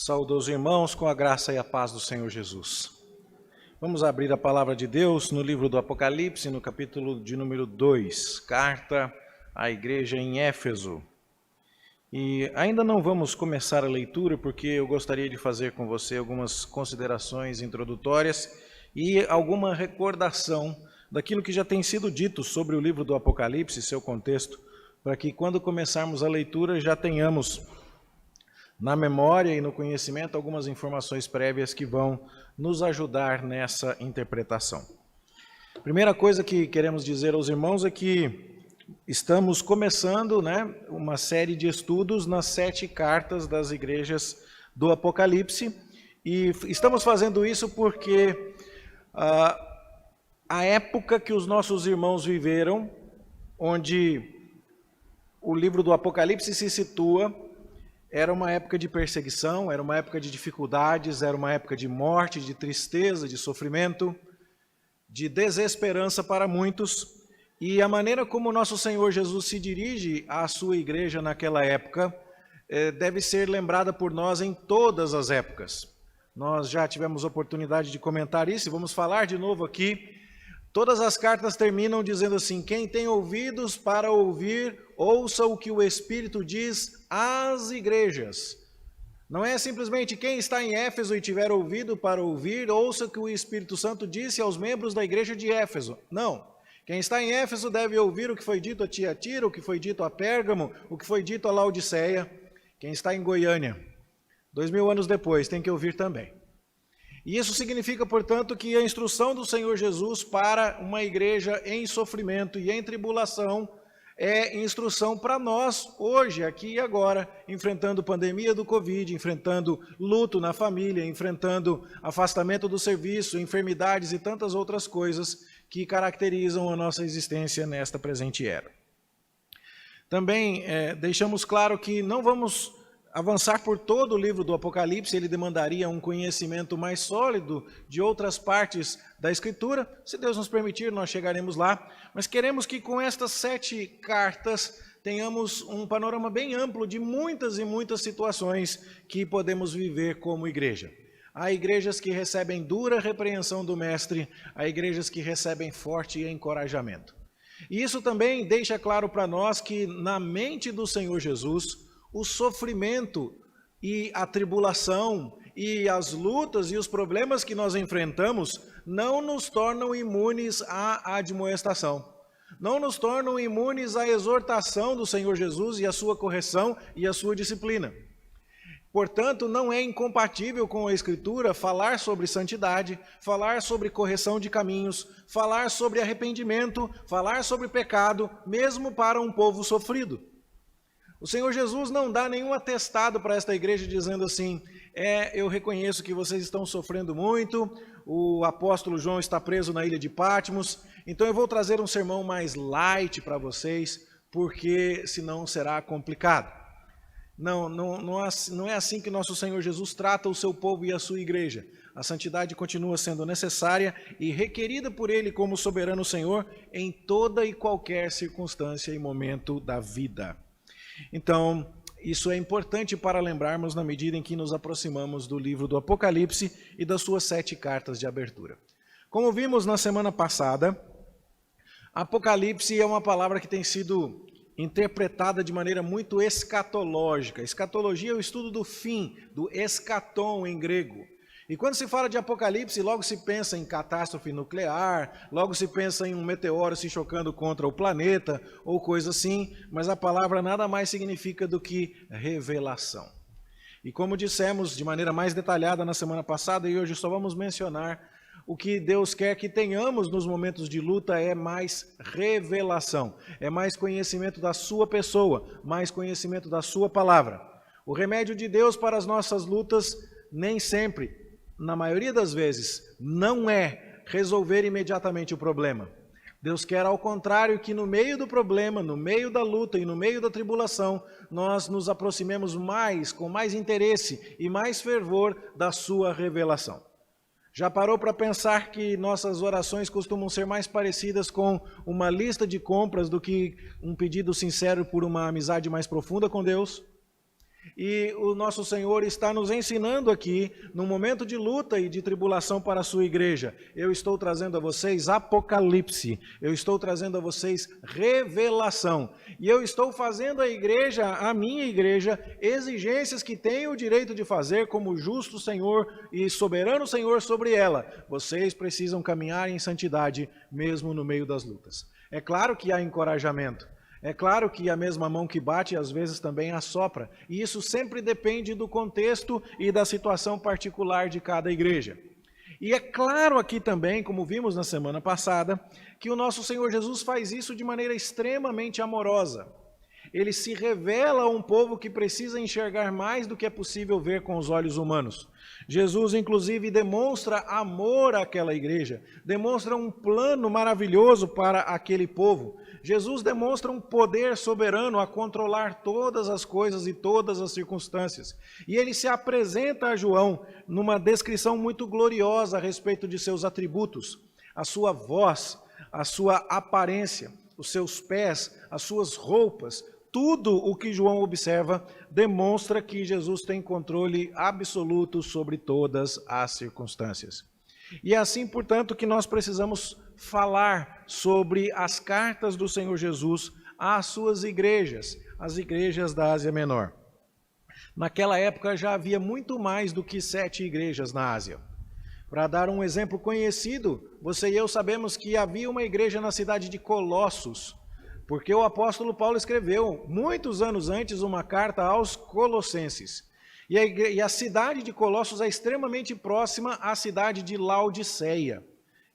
Saúdo os irmãos com a graça e a paz do Senhor Jesus. Vamos abrir a palavra de Deus no livro do Apocalipse, no capítulo de número 2, carta à igreja em Éfeso. E ainda não vamos começar a leitura, porque eu gostaria de fazer com você algumas considerações introdutórias e alguma recordação daquilo que já tem sido dito sobre o livro do Apocalipse, seu contexto, para que quando começarmos a leitura já tenhamos na memória e no conhecimento algumas informações prévias que vão nos ajudar nessa interpretação. Primeira coisa que queremos dizer aos irmãos é que estamos começando uma série de estudos nas 7 cartas das igrejas do Apocalipse, e estamos fazendo isso porque a época que os nossos irmãos viveram, onde o livro do Apocalipse se situa, era uma época de perseguição, era uma época de dificuldades, era uma época de morte, de tristeza, de sofrimento, de desesperança para muitos. E a maneira como o nosso Senhor Jesus se dirige à sua igreja naquela época deve ser lembrada por nós em todas as épocas. Nós já tivemos oportunidade de comentar isso e vamos falar de novo aqui. Todas as cartas terminam dizendo assim: quem tem ouvidos para ouvir, ouça o que o Espírito diz às igrejas. Não é simplesmente quem está em Éfeso e tiver ouvido para ouvir, ouça o que o Espírito Santo disse aos membros da igreja de Éfeso. Não. Quem está em Éfeso deve ouvir o que foi dito a Tiatira, o que foi dito a Pérgamo, o que foi dito a Laodiceia. Quem está em Goiânia, 2000 anos depois, tem que ouvir também. E isso significa, portanto, que a instrução do Senhor Jesus para uma igreja em sofrimento e em tribulação é instrução para nós, hoje, aqui e agora, enfrentando pandemia do Covid, enfrentando luto na família, enfrentando afastamento do serviço, enfermidades e tantas outras coisas que caracterizam a nossa existência nesta presente era. Também deixamos claro que não vamos avançar por todo o livro do Apocalipse, ele demandaria um conhecimento mais sólido de outras partes da Escritura. Se Deus nos permitir, nós chegaremos lá. Mas queremos que com estas 7 cartas tenhamos um panorama bem amplo de muitas e muitas situações que podemos viver como igreja. Há igrejas que recebem dura repreensão do Mestre, há igrejas que recebem forte encorajamento. E isso também deixa claro para nós que na mente do Senhor Jesus, o sofrimento e a tribulação e as lutas e os problemas que nós enfrentamos não nos tornam imunes à admoestação, não nos tornam imunes à exortação do Senhor Jesus e à sua correção e à sua disciplina. Portanto, não é incompatível com a Escritura falar sobre santidade, falar sobre correção de caminhos, falar sobre arrependimento, falar sobre pecado, mesmo para um povo sofrido. O Senhor Jesus não dá nenhum atestado para esta igreja dizendo assim: eu reconheço que vocês estão sofrendo muito, o apóstolo João está preso na ilha de Patmos, então eu vou trazer um sermão mais light para vocês, porque senão será complicado. Não é assim que nosso Senhor Jesus trata o seu povo e a sua igreja. A santidade continua sendo necessária e requerida por Ele como soberano Senhor em toda e qualquer circunstância e momento da vida. Então, isso é importante para lembrarmos na medida em que nos aproximamos do livro do Apocalipse e das suas 7 cartas de abertura. Como vimos na semana passada, Apocalipse é uma palavra que tem sido interpretada de maneira muito escatológica. Escatologia é o estudo do fim, do escatom em grego. E quando se fala de Apocalipse, logo se pensa em catástrofe nuclear, logo se pensa em um meteoro se chocando contra o planeta, ou coisa assim, mas a palavra nada mais significa do que revelação. E como dissemos de maneira mais detalhada na semana passada, e hoje só vamos mencionar, o que Deus quer que tenhamos nos momentos de luta é mais revelação, é mais conhecimento da sua pessoa, mais conhecimento da sua palavra. O remédio de Deus para as nossas lutas nem sempre, na maioria das vezes, não é resolver imediatamente o problema. Deus quer, ao contrário, que no meio do problema, no meio da luta e no meio da tribulação, nós nos aproximemos mais, com mais interesse e mais fervor da sua revelação. Já parou para pensar que nossas orações costumam ser mais parecidas com uma lista de compras do que um pedido sincero por uma amizade mais profunda com Deus? E o nosso Senhor está nos ensinando aqui, num momento de luta e de tribulação para a sua igreja. Eu estou trazendo a vocês Apocalipse, eu estou trazendo a vocês revelação. E eu estou fazendo a minha igreja, exigências que tenho o direito de fazer como justo Senhor e soberano Senhor sobre ela. Vocês precisam caminhar em santidade, mesmo no meio das lutas. É claro que há encorajamento. É claro que a mesma mão que bate, às vezes, também assopra. E isso sempre depende do contexto e da situação particular de cada igreja. E é claro aqui também, como vimos na semana passada, que o nosso Senhor Jesus faz isso de maneira extremamente amorosa. Ele se revela a um povo que precisa enxergar mais do que é possível ver com os olhos humanos. Jesus, inclusive, demonstra amor àquela igreja, demonstra um plano maravilhoso para aquele povo. Jesus demonstra um poder soberano a controlar todas as coisas e todas as circunstâncias. E ele se apresenta a João numa descrição muito gloriosa a respeito de seus atributos, a sua voz, a sua aparência, os seus pés, as suas roupas. Tudo o que João observa demonstra que Jesus tem controle absoluto sobre todas as circunstâncias. E é assim, portanto, que nós precisamos falar sobre as cartas do Senhor Jesus às suas igrejas, as igrejas da Ásia Menor. Naquela época já havia muito mais do que 7 igrejas na Ásia. Para dar um exemplo conhecido, você e eu sabemos que havia uma igreja na cidade de Colossos, porque o apóstolo Paulo escreveu, muitos anos antes, uma carta aos Colossenses. E a cidade de Colossos é extremamente próxima à cidade de Laodiceia.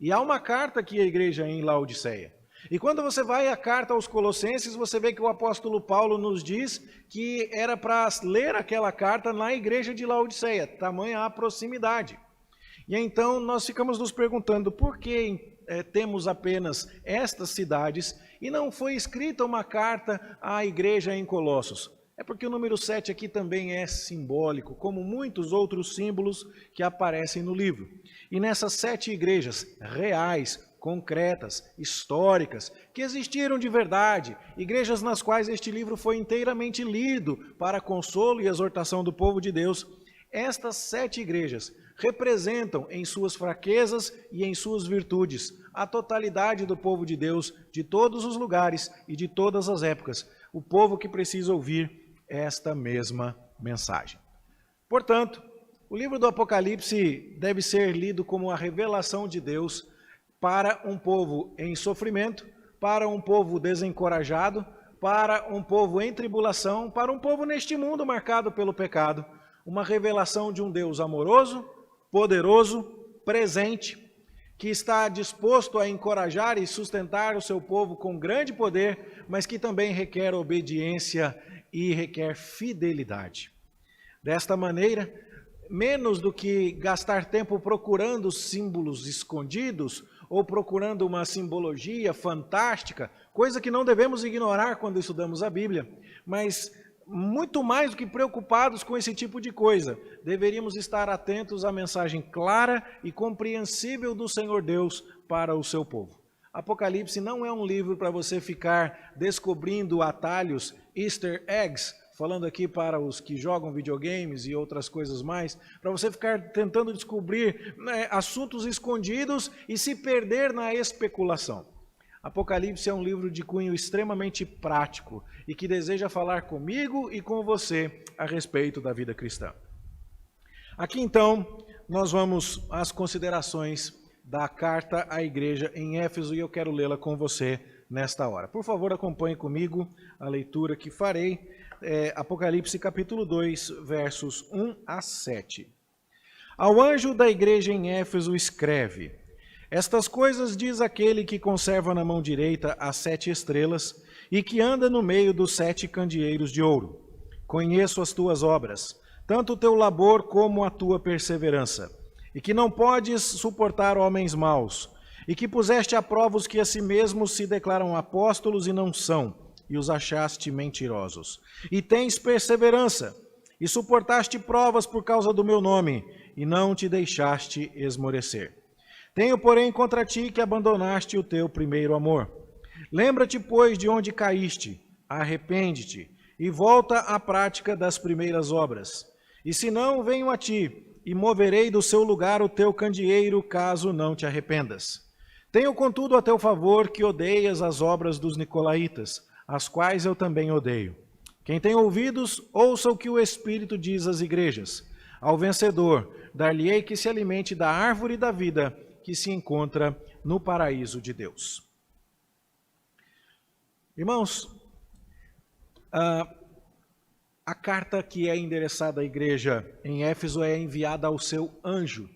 E há uma carta aqui à igreja em Laodiceia. E quando você vai à carta aos Colossenses, você vê que o apóstolo Paulo nos diz que era para ler aquela carta na igreja de Laodiceia, tamanha a proximidade. E então nós ficamos nos perguntando por que temos apenas estas cidades e não foi escrita uma carta à igreja em Colossos. É porque o número 7 aqui também é simbólico, como muitos outros símbolos que aparecem no livro. E nessas 7 igrejas reais, concretas, históricas, que existiram de verdade, igrejas nas quais este livro foi inteiramente lido para consolo e exortação do povo de Deus, estas 7 igrejas representam em suas fraquezas e em suas virtudes a totalidade do povo de Deus, de todos os lugares e de todas as épocas, o povo que precisa ouvir esta mesma mensagem. Portanto, o livro do Apocalipse deve ser lido como a revelação de Deus para um povo em sofrimento, para um povo desencorajado, para um povo em tribulação, para um povo neste mundo marcado pelo pecado, uma revelação de um Deus amoroso, poderoso, presente, que está disposto a encorajar e sustentar o seu povo com grande poder, mas que também requer obediência e requer fidelidade. Desta maneira, menos do que gastar tempo procurando símbolos escondidos ou procurando uma simbologia fantástica, coisa que não devemos ignorar quando estudamos a Bíblia, mas muito mais do que preocupados com esse tipo de coisa, deveríamos estar atentos à mensagem clara e compreensível do Senhor Deus para o seu povo. Apocalipse não é um livro para você ficar descobrindo atalhos, easter eggs, falando aqui para os que jogam videogames e outras coisas mais, para você ficar tentando descobrir assuntos escondidos e se perder na especulação. Apocalipse é um livro de cunho extremamente prático e que deseja falar comigo e com você a respeito da vida cristã. Aqui então, nós vamos às considerações da carta à igreja em Éfeso e eu quero lê-la com você nesta hora. Por favor, acompanhe comigo a leitura que farei, Apocalipse capítulo 2, versos 1 a 7. Ao anjo da igreja em Éfeso escreve: estas coisas diz aquele que conserva na mão direita as 7 estrelas e que anda no meio dos 7 candeeiros de ouro. Conheço as tuas obras, tanto o teu labor como a tua perseverança, e que não podes suportar homens maus, e que puseste à prova os que a si mesmos se declaram apóstolos e não são, e os achaste mentirosos. E tens perseverança, e suportaste provas por causa do meu nome, e não te deixaste esmorecer. Tenho, porém, contra ti que abandonaste o teu primeiro amor. Lembra-te, pois, de onde caíste, arrepende-te, e volta à prática das primeiras obras. E se não, venho a ti, e moverei do seu lugar o teu candeeiro, caso não te arrependas. Tenho, contudo, a teu favor que odeias as obras dos nicolaítas, as quais eu também odeio. Quem tem ouvidos, ouça o que o Espírito diz às igrejas. Ao vencedor, dar-lhe-ei que se alimente da árvore da vida, que se encontra no paraíso de Deus. Irmãos, a carta que é endereçada à igreja em Éfeso é enviada ao seu anjo.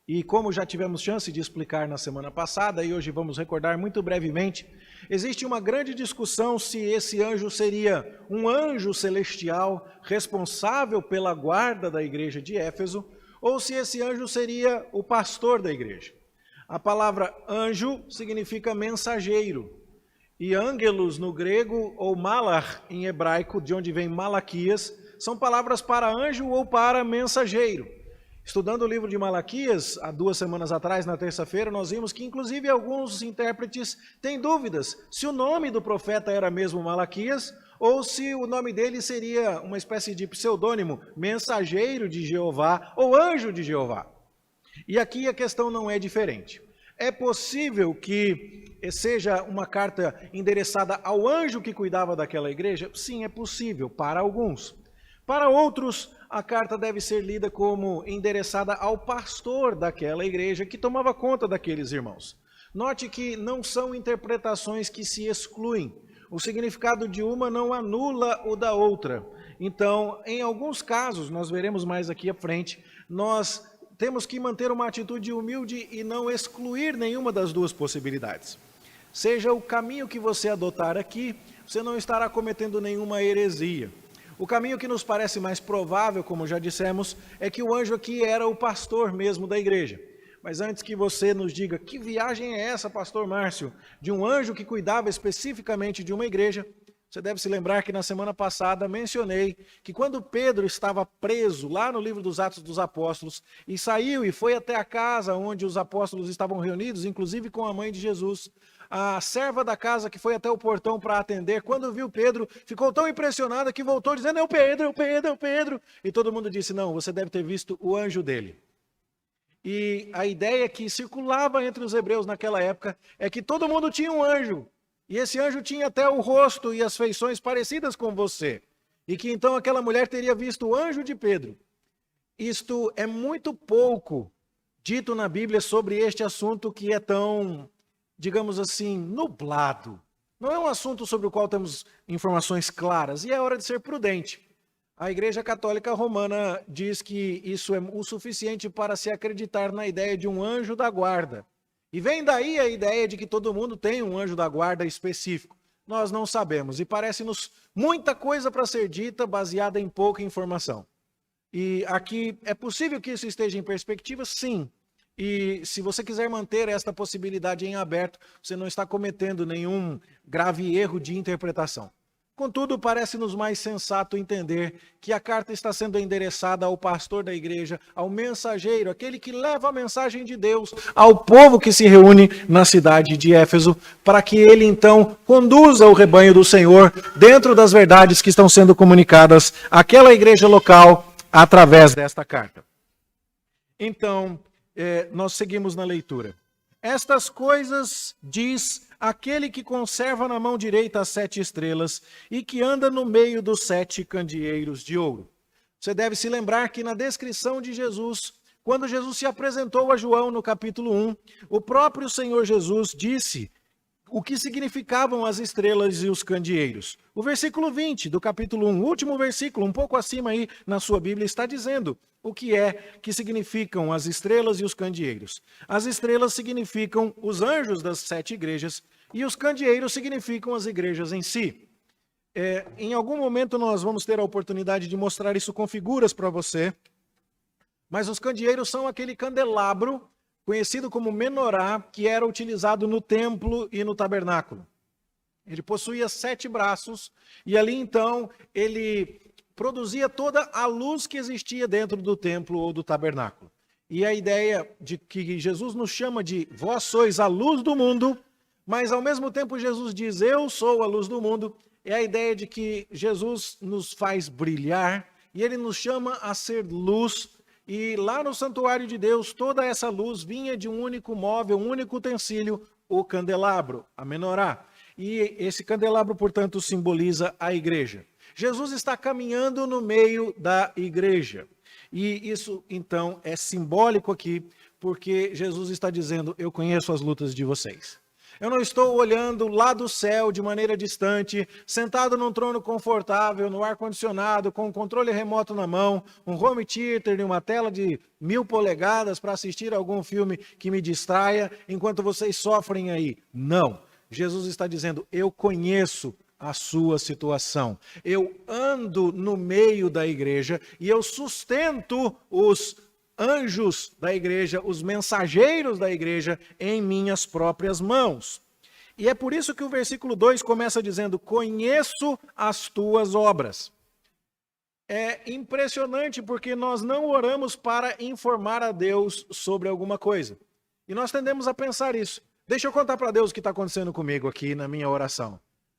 E como já tivemos chance de explicar na semana passada, e hoje vamos recordar muito brevemente, existe uma grande discussão se esse anjo seria um anjo celestial responsável pela guarda da igreja de Éfeso, ou se esse anjo seria o pastor da igreja. A palavra anjo significa mensageiro. E ângelos no grego, ou malar em hebraico, de onde vem Malaquias, são palavras para anjo ou para mensageiro. Estudando o livro de Malaquias, há 2 semanas atrás, na terça-feira, nós vimos que inclusive alguns intérpretes têm dúvidas se o nome do profeta era mesmo Malaquias, ou se o nome dele seria uma espécie de pseudônimo, mensageiro de Jeová ou anjo de Jeová. E aqui a questão não é diferente. É possível que seja uma carta endereçada ao anjo que cuidava daquela igreja? Sim, é possível, para alguns. Para outros, a carta deve ser lida como endereçada ao pastor daquela igreja que tomava conta daqueles irmãos. Note que não são interpretações que se excluem. O significado de uma não anula o da outra. Então, em alguns casos, nós veremos mais aqui à frente, nós temos que manter uma atitude humilde e não excluir nenhuma das duas possibilidades. Seja o caminho que você adotar aqui, você não estará cometendo nenhuma heresia. O caminho que nos parece mais provável, como já dissemos, é que o anjo aqui era o pastor mesmo da igreja. Mas antes que você nos diga, que viagem é essa, pastor Márcio, de um anjo que cuidava especificamente de uma igreja, você deve se lembrar que na semana passada mencionei que quando Pedro estava preso lá no livro dos Atos dos Apóstolos e saiu e foi até a casa onde os apóstolos estavam reunidos, inclusive com a mãe de Jesus, a serva da casa que foi até o portão para atender, quando viu Pedro, ficou tão impressionada que voltou dizendo, é o Pedro, é o Pedro, é o Pedro. E todo mundo disse, não, você deve ter visto o anjo dele. E a ideia que circulava entre os hebreus naquela época é que todo mundo tinha um anjo. E esse anjo tinha até o rosto e as feições parecidas com você. E que então aquela mulher teria visto o anjo de Pedro. Isto é muito pouco dito na Bíblia sobre este assunto que é tão, digamos assim, nublado. Não é um assunto sobre o qual temos informações claras e é hora de ser prudente. A Igreja Católica Romana diz que isso é o suficiente para se acreditar na ideia de um anjo da guarda. E vem daí a ideia de que todo mundo tem um anjo da guarda específico. Nós não sabemos e parece-nos muita coisa para ser dita baseada em pouca informação. E aqui é possível que isso esteja em perspectiva? Sim. E se você quiser manter esta possibilidade em aberto, você não está cometendo nenhum grave erro de interpretação. Contudo, parece-nos mais sensato entender que a carta está sendo endereçada ao pastor da igreja, ao mensageiro, aquele que leva a mensagem de Deus ao povo que se reúne na cidade de Éfeso, para que ele então conduza o rebanho do Senhor dentro das verdades que estão sendo comunicadas àquela igreja local através desta carta. Então, nós seguimos na leitura. Estas coisas diz aquele que conserva na mão direita as 7 estrelas e que anda no meio dos 7 candeeiros de ouro. Você deve se lembrar que na descrição de Jesus, quando Jesus se apresentou a João no capítulo 1, o próprio Senhor Jesus disse o que significavam as estrelas e os candeeiros. O versículo 20 do capítulo 1, o último versículo, um pouco acima aí na sua Bíblia, está dizendo o que significam as estrelas e os candeeiros. As estrelas significam os anjos das 7 igrejas e os candeeiros significam as igrejas em si. Em algum momento nós vamos ter a oportunidade de mostrar isso com figuras para você, mas os candeeiros são aquele candelabro conhecido como menorá, que era utilizado no templo e no tabernáculo. Ele possuía 7 braços e ali então ele produzia toda a luz que existia dentro do templo ou do tabernáculo. E a ideia de que Jesus nos chama de vós sois a luz do mundo, mas ao mesmo tempo Jesus diz eu sou a luz do mundo, é a ideia de que Jesus nos faz brilhar e ele nos chama a ser luz. E lá no santuário de Deus, toda essa luz vinha de um único móvel, um único utensílio, o candelabro, a menorá. E esse candelabro, portanto, simboliza a igreja. Jesus está caminhando no meio da igreja. E isso, então, é simbólico aqui, porque Jesus está dizendo, eu conheço as lutas de vocês. Eu não estou olhando lá do céu de maneira distante, sentado num trono confortável, no ar-condicionado, com um controle remoto na mão, um home theater e uma tela de 1000 polegadas para assistir algum filme que me distraia, enquanto vocês sofrem aí. Não. Jesus está dizendo, eu conheço a sua situação. Eu ando no meio da igreja e eu sustento os anjos da igreja, os mensageiros da igreja, em minhas próprias mãos. E é por isso que o versículo 2 começa dizendo, conheço as tuas obras. É impressionante porque nós não oramos para informar a Deus sobre alguma coisa. E nós tendemos a pensar isso. Deixa eu contar para Deus o que está acontecendo comigo aqui na minha oração.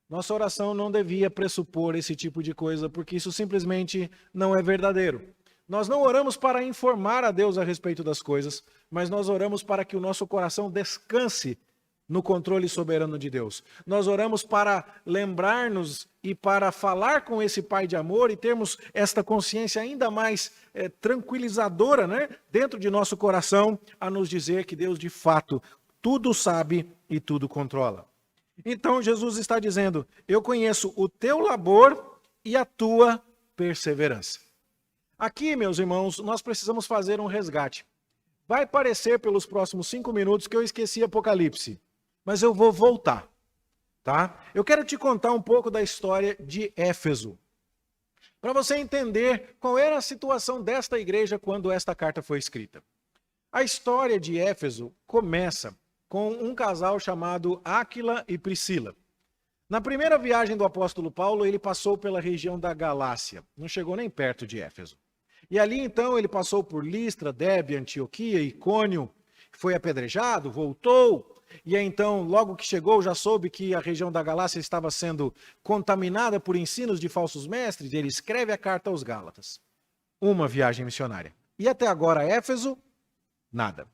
Nossa oração não devia pressupor esse tipo de coisa, porque isso simplesmente não é verdadeiro. Nós não oramos para informar a Deus a respeito das coisas, mas nós oramos para que o nosso coração descanse no controle soberano de Deus. Nós oramos para lembrar-nos e para falar com esse Pai de amor e termos esta consciência ainda mais tranquilizadora, né, dentro de nosso coração, a nos dizer que Deus de fato tudo sabe e tudo controla. Então Jesus está dizendo, eu conheço o teu labor e a tua perseverança. Aqui, meus irmãos, nós precisamos fazer um resgate. Vai parecer pelos próximos 5 minutos que eu esqueci Apocalipse, mas eu vou voltar, tá? Eu quero te contar um pouco da história de Éfeso, para você entender qual era a situação desta igreja quando esta carta foi escrita. A história de Éfeso começa com um casal chamado Áquila e Priscila. Na primeira viagem do apóstolo Paulo, ele passou pela região da Galácia, não chegou nem perto de Éfeso. E ali então ele passou por Listra, Derbe, Antioquia, Icônio, foi apedrejado, voltou, e aí, então logo que chegou já soube que a região da Galácia estava sendo contaminada por ensinos de falsos mestres, e ele escreve a carta aos Gálatas. Uma viagem missionária. E até agora Éfeso, nada.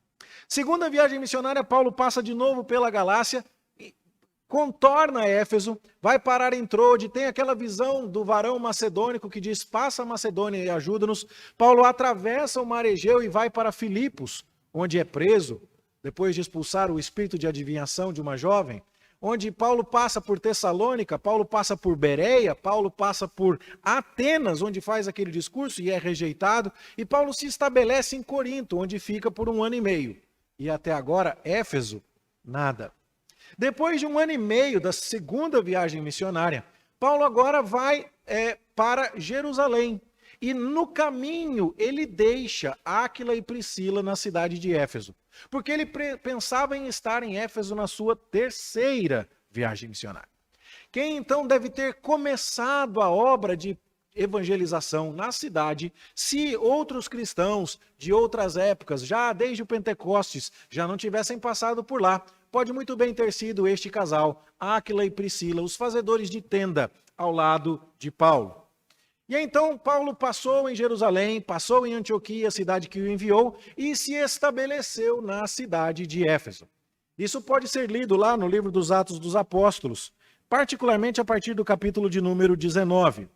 Segunda viagem missionária, Paulo passa de novo pela Galácia, contorna Éfeso, vai parar em Trode, tem aquela visão do varão macedônico que diz, passa a Macedônia e ajuda-nos. Paulo atravessa o mar Egeu e vai para Filipos, onde é preso, depois de expulsar o espírito de adivinhação de uma jovem, onde Paulo passa por Tessalônica, Paulo passa por Bereia, Paulo passa por Atenas, onde faz aquele discurso e é rejeitado, e Paulo se estabelece em Corinto, onde fica por 1 ano e meio. E até agora, Éfeso, nada. Depois de 1 ano e meio da segunda viagem missionária, Paulo agora vai para Jerusalém. E no caminho ele deixa Áquila e Priscila na cidade de Éfeso. Porque ele pensava em estar em Éfeso na sua terceira viagem missionária. Quem então deve ter começado a obra de evangelização na cidade, se outros cristãos de outras épocas, já desde o Pentecostes, já não tivessem passado por lá, pode muito bem ter sido este casal, Áquila e Priscila, os fazedores de tenda ao lado de Paulo. E então Paulo passou em Jerusalém, passou em Antioquia, a cidade que o enviou, e se estabeleceu na cidade de Éfeso. Isso pode ser lido lá no livro dos Atos dos Apóstolos, particularmente a partir do capítulo de número 19.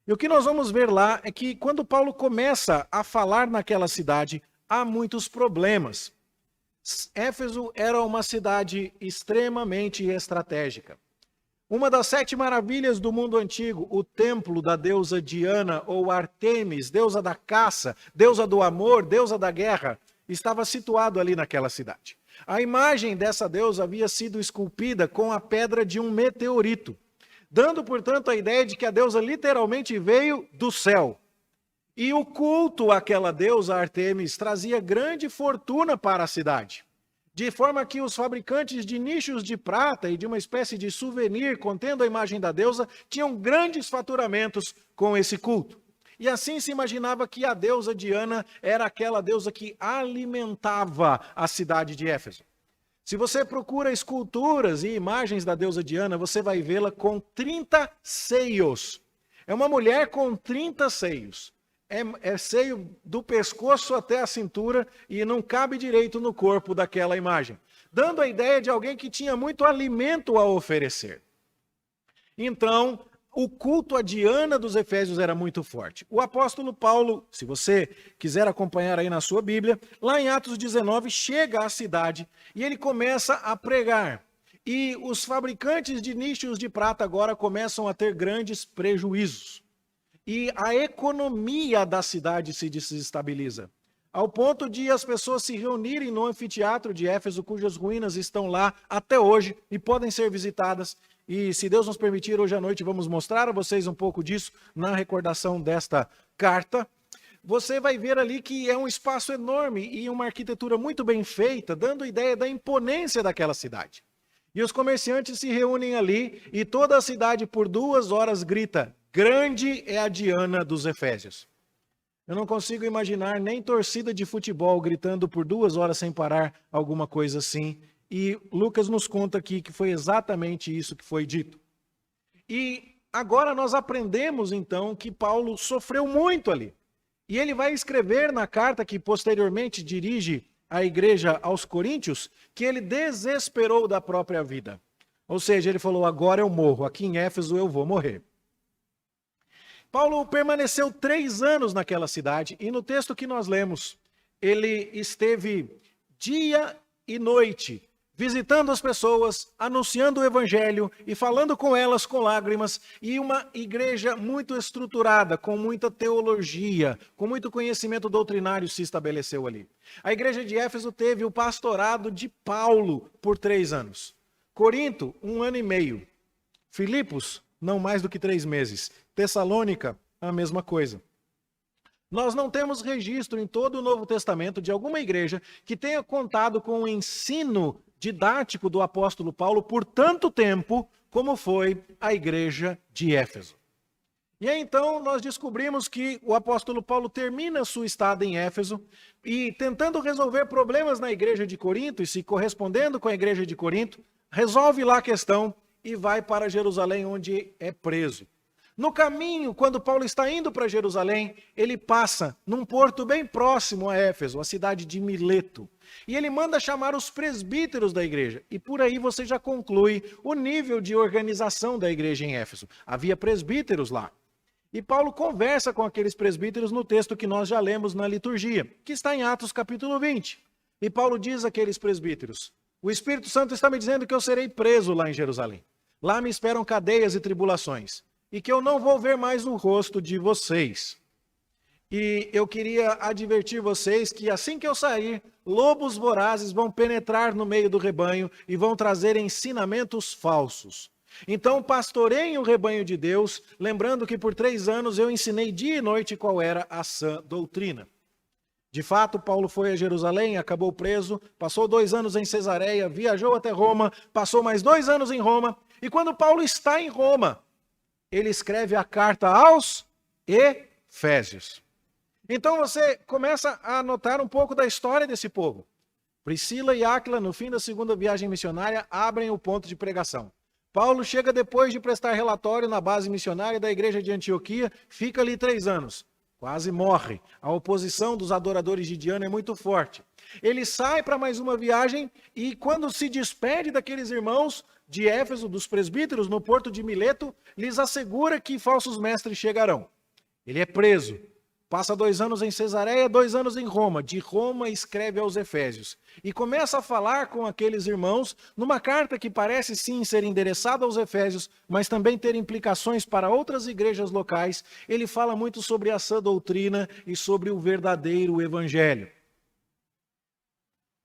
E o que nós vamos ver lá é que quando Paulo começa a falar naquela cidade, há muitos problemas. Éfeso era uma cidade extremamente estratégica. Uma das 7 maravilhas do mundo antigo, o templo da deusa Diana ou Artemis, deusa da caça, deusa do amor, deusa da guerra, estava situado ali naquela cidade. A imagem dessa deusa havia sido esculpida com a pedra de um meteorito, dando, portanto, a ideia de que a deusa literalmente veio do céu. E o culto àquela deusa Artemis trazia grande fortuna para a cidade. De forma que os fabricantes de nichos de prata e de uma espécie de souvenir contendo a imagem da deusa tinham grandes faturamentos com esse culto. E assim se imaginava que a deusa Diana era aquela deusa que alimentava a cidade de Éfeso. Se você procura esculturas e imagens da deusa Diana, você vai vê-la com 30 seios. É uma mulher com 30 seios. É seio do pescoço até a cintura e não cabe direito no corpo daquela imagem, dando a ideia de alguém que tinha muito alimento a oferecer. Então, o culto a Diana dos Efésios era muito forte. O apóstolo Paulo, se você quiser acompanhar aí na sua Bíblia, lá em Atos 19, chega à cidade e ele começa a pregar. E os fabricantes de nichos de prata agora começam a ter grandes prejuízos. E a economia da cidade se desestabiliza, ao ponto de as pessoas se reunirem no anfiteatro de Éfeso, cujas ruínas estão lá até hoje e podem ser visitadas. E se Deus nos permitir, hoje à noite vamos mostrar a vocês um pouco disso na recordação desta carta. Você vai ver ali que é um espaço enorme e uma arquitetura muito bem feita, dando ideia da imponência daquela cidade. E os comerciantes se reúnem ali e toda a cidade por 2 horas grita: grande é a Diana dos Efésios. Eu não consigo imaginar nem torcida de futebol gritando por 2 horas sem parar, alguma coisa assim. E Lucas nos conta aqui que foi exatamente isso que foi dito. E agora nós aprendemos então que Paulo sofreu muito ali. E ele vai escrever na carta que posteriormente dirige à igreja aos Coríntios, que ele desesperou da própria vida. Ou seja, ele falou: agora eu morro, aqui em Éfeso eu vou morrer. Paulo permaneceu 3 anos naquela cidade e no texto que nós lemos, ele esteve dia e noite visitando as pessoas, anunciando o evangelho e falando com elas com lágrimas, e uma igreja muito estruturada, com muita teologia, com muito conhecimento doutrinário se estabeleceu ali. A igreja de Éfeso teve o pastorado de Paulo por 3 anos. Corinto, 1 ano e meio. Filipos, não mais do que 3 meses. Tessalônica, a mesma coisa. Nós não temos registro em todo o Novo Testamento de alguma igreja que tenha contado com o ensino didático do apóstolo Paulo por tanto tempo como foi a igreja de Éfeso. E aí então nós descobrimos que o apóstolo Paulo termina sua estada em Éfeso e, tentando resolver problemas na igreja de Corinto e se correspondendo com a igreja de Corinto, resolve lá a questão e vai para Jerusalém, onde é preso. No caminho, quando Paulo está indo para Jerusalém, ele passa num porto bem próximo a Éfeso, a cidade de Mileto. E ele manda chamar os presbíteros da igreja. E por aí você já conclui o nível de organização da igreja em Éfeso. Havia presbíteros lá. E Paulo conversa com aqueles presbíteros no texto que nós já lemos na liturgia, que está em Atos capítulo 20. E Paulo diz àqueles presbíteros: o Espírito Santo está me dizendo que eu serei preso lá em Jerusalém. Lá me esperam cadeias e tribulações. E que eu não vou ver mais o rosto de vocês. E eu queria advertir vocês que assim que eu sair, lobos vorazes vão penetrar no meio do rebanho e vão trazer ensinamentos falsos. Então pastoreiem o rebanho de Deus, lembrando que por 3 anos eu ensinei dia e noite qual era a sã doutrina. De fato, Paulo foi a Jerusalém, acabou preso, passou 2 anos em Cesareia, viajou até Roma, passou mais 2 anos em Roma, e quando Paulo está em Roma, ele escreve a carta aos Efésios. Então você começa a notar um pouco da história desse povo. Priscila e Áquila, no fim da 2ª viagem missionária, abrem o ponto de pregação. Paulo chega depois de prestar relatório na base missionária da igreja de Antioquia, fica ali 3 anos. Quase morre. A oposição dos adoradores de Diana é muito forte. Ele sai para mais uma viagem e quando se despede daqueles irmãos de Éfeso, dos presbíteros, no porto de Mileto, lhes assegura que falsos mestres chegarão. Ele é preso. Passa 2 anos em Cesareia, 2 anos em Roma. De Roma escreve aos Efésios. E começa a falar com aqueles irmãos numa carta que parece sim ser endereçada aos Efésios, mas também ter implicações para outras igrejas locais. Ele fala muito sobre a sã doutrina e sobre o verdadeiro evangelho.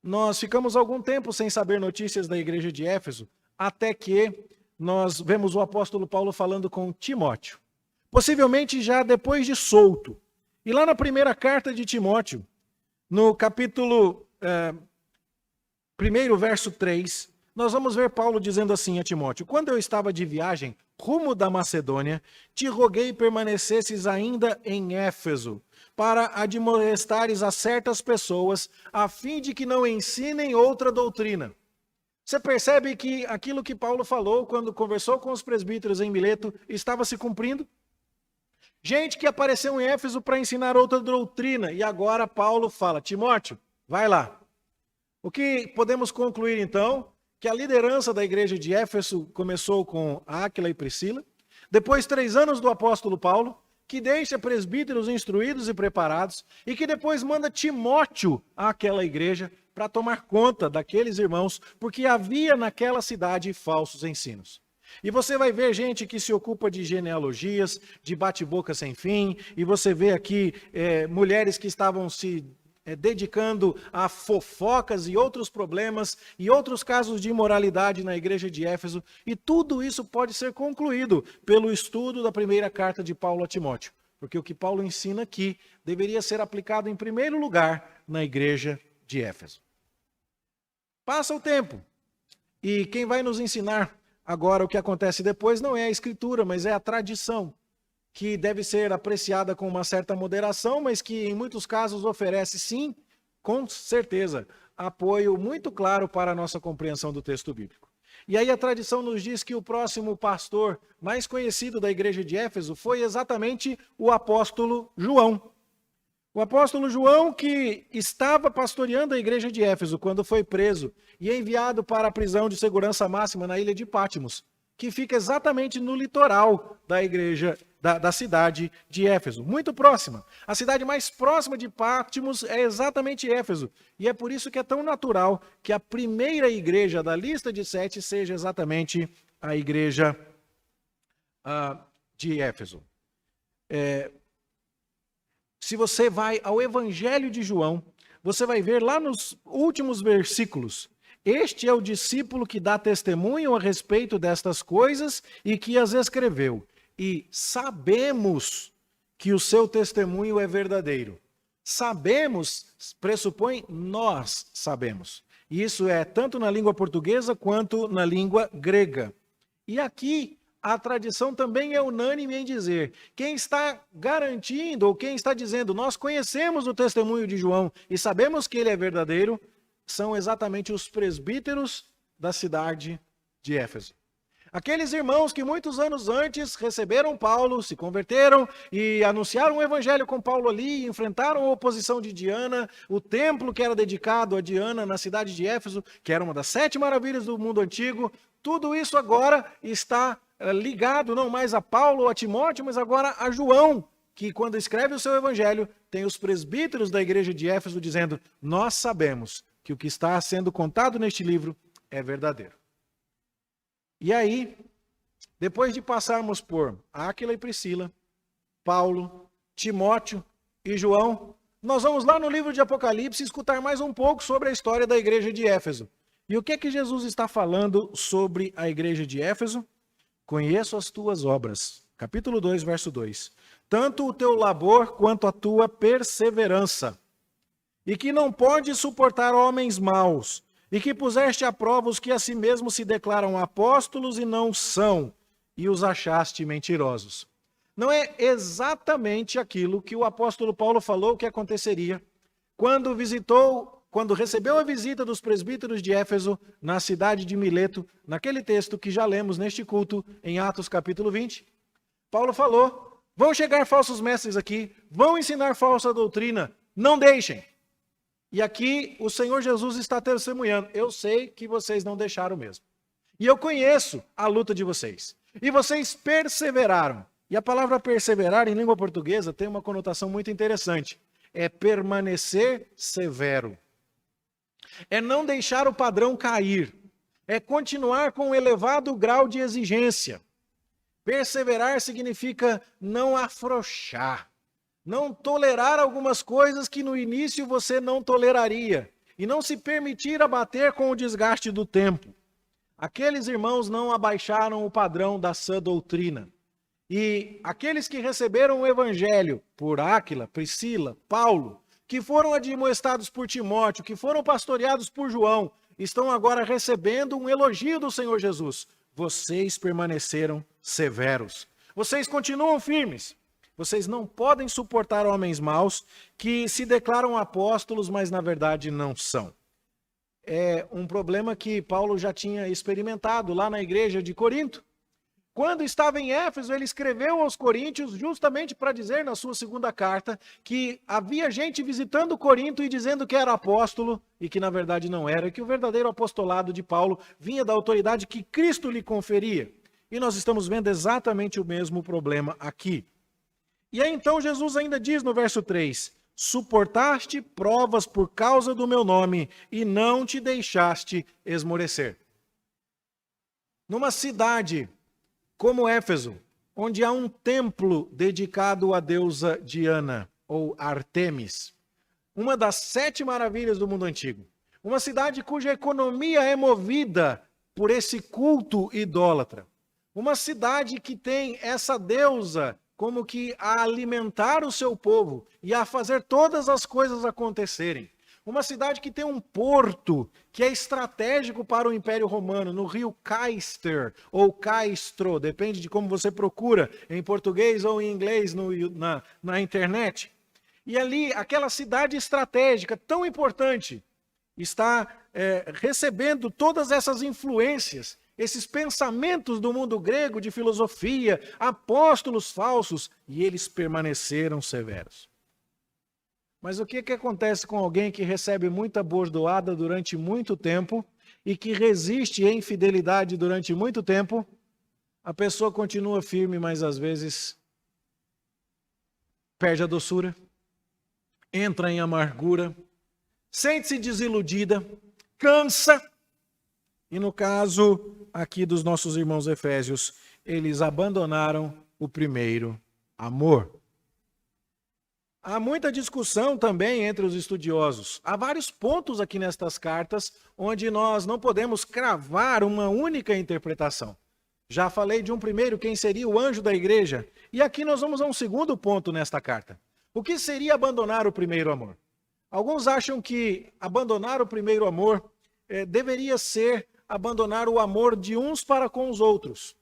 Nós ficamos algum tempo sem saber notícias da igreja de Éfeso, até que nós vemos o apóstolo Paulo falando com Timóteo. Possivelmente já depois de solto. E lá na primeira carta de Timóteo, no capítulo 1, verso 3, nós vamos ver Paulo dizendo assim a Timóteo: quando eu estava de viagem rumo da Macedônia, te roguei permanecesses ainda em Éfeso, para admoestares a certas pessoas, a fim de que não ensinem outra doutrina. Você percebe que aquilo que Paulo falou quando conversou com os presbíteros em Mileto estava se cumprindo? Gente que apareceu em Éfeso para ensinar outra doutrina, e agora Paulo fala: Timóteo, vai lá. O que podemos concluir então? Que a liderança da igreja de Éfeso começou com Áquila e Priscila, depois 3 anos do apóstolo Paulo, que deixa presbíteros instruídos e preparados, e que depois manda Timóteo àquela igreja para tomar conta daqueles irmãos, porque havia naquela cidade falsos ensinos. E você vai ver gente que se ocupa de genealogias, de bate-boca sem fim, e você vê aqui mulheres que estavam se dedicando a fofocas e outros problemas e outros casos de imoralidade na igreja de Éfeso, e tudo isso pode ser concluído pelo estudo da primeira carta de Paulo a Timóteo, porque o que Paulo ensina aqui deveria ser aplicado em primeiro lugar na igreja de Éfeso. Passa o tempo, e quem vai nos ensinar agora o que acontece depois não é a escritura, mas é a tradição, que deve ser apreciada com uma certa moderação, mas que em muitos casos oferece, sim, com certeza, apoio muito claro para a nossa compreensão do texto bíblico. E aí a tradição nos diz que o próximo pastor mais conhecido da igreja de Éfeso foi exatamente o apóstolo João. O apóstolo João, que estava pastoreando a igreja de Éfeso quando foi preso e enviado para a prisão de segurança máxima na ilha de Patmos, que fica exatamente no litoral da igreja, da cidade de Éfeso, muito próxima. A cidade mais próxima de Patmos é exatamente Éfeso, e é por isso que é tão natural que a primeira igreja da lista de 7 seja exatamente a igreja de Éfeso. Se você vai ao Evangelho de João, você vai ver lá nos últimos versículos: este é o discípulo que dá testemunho a respeito destas coisas e que as escreveu. E sabemos que o seu testemunho é verdadeiro. Sabemos pressupõe nós sabemos. Isso é tanto na língua portuguesa quanto na língua grega. E aqui a tradição também é unânime em dizer: quem está garantindo ou quem está dizendo nós conhecemos o testemunho de João e sabemos que ele é verdadeiro, são exatamente os presbíteros da cidade de Éfeso. Aqueles irmãos que muitos anos antes receberam Paulo, se converteram e anunciaram o evangelho com Paulo ali, enfrentaram a oposição de Diana, o templo que era dedicado a Diana na cidade de Éfeso, que era uma das 7 maravilhas do mundo antigo, tudo isso agora está ligado não mais a Paulo ou a Timóteo, mas agora a João, que quando escreve o seu evangelho, tem os presbíteros da igreja de Éfeso dizendo: nós sabemos que o que está sendo contado neste livro é verdadeiro. E aí, depois de passarmos por Áquila e Priscila, Paulo, Timóteo e João, nós vamos lá no livro de Apocalipse escutar mais um pouco sobre a história da igreja de Éfeso. E o que é que Jesus está falando sobre a igreja de Éfeso? Conheço as tuas obras. Capítulo 2, verso 2. Tanto o teu labor quanto a tua perseverança, e que não pode suportar homens maus, e que puseste à prova os que a si mesmos se declaram apóstolos e não são, e os achaste mentirosos. Não é exatamente aquilo que o apóstolo Paulo falou que aconteceria quando recebeu a visita dos presbíteros de Éfeso na cidade de Mileto, naquele texto que já lemos neste culto em Atos capítulo 20. Paulo falou: vão chegar falsos mestres aqui, vão ensinar falsa doutrina, não deixem. E aqui o Senhor Jesus está testemunhando: eu sei que vocês não deixaram mesmo. E eu conheço a luta de vocês. E vocês perseveraram. E a palavra perseverar em língua portuguesa tem uma conotação muito interessante. É permanecer severo. É não deixar o padrão cair. É continuar com um elevado grau de exigência. Perseverar significa não afrouxar. Não tolerar algumas coisas que no início você não toleraria. E não se permitir abater com o desgaste do tempo. Aqueles irmãos não abaixaram o padrão da sã doutrina. E aqueles que receberam o evangelho por Áquila, Priscila, Paulo, que foram admoestados por Timóteo, que foram pastoreados por João, estão agora recebendo um elogio do Senhor Jesus. Vocês permaneceram severos. Vocês continuam firmes. Vocês não podem suportar homens maus que se declaram apóstolos, mas na verdade não são. é um problema que Paulo já tinha experimentado lá na igreja de Corinto. Quando estava em Éfeso, ele escreveu aos coríntios justamente para dizer na sua segunda carta que havia gente visitando Corinto e dizendo que era apóstolo e que na verdade não era, que o verdadeiro apostolado de Paulo vinha da autoridade que Cristo lhe conferia. E nós estamos vendo exatamente o mesmo problema aqui. E aí então Jesus ainda diz no verso 3, suportaste provas por causa do meu nome e não te deixaste esmorecer. Numa cidade como Éfeso, onde há um templo dedicado à deusa Diana, ou Artemis, uma das 7 maravilhas do mundo antigo, uma cidade cuja economia é movida por esse culto idólatra, uma cidade que tem essa deusa como que a alimentar o seu povo e a fazer todas as coisas acontecerem. Uma cidade que tem um porto que é estratégico para o Império Romano, no rio Caister, ou Caistro, depende de como você procura, em português ou em inglês na internet. E ali, aquela cidade estratégica tão importante, está recebendo todas essas influências, esses pensamentos do mundo grego de filosofia, apóstolos falsos, e eles permaneceram severos. Mas o que acontece com alguém que recebe muita bordoada durante muito tempo e que resiste em fidelidade durante muito tempo? A pessoa continua firme, mas às vezes perde a doçura, entra em amargura, sente-se desiludida, cansa. E no caso aqui dos nossos irmãos efésios, eles abandonaram o primeiro amor. Há muita discussão também entre os estudiosos. Há vários pontos aqui nestas cartas onde nós não podemos cravar uma única interpretação. Já falei de um primeiro, quem seria o anjo da igreja. E aqui nós vamos a um segundo ponto nesta carta. O que seria abandonar o primeiro amor? Alguns acham que abandonar o primeiro amor deveria ser abandonar o amor de uns para com os outros.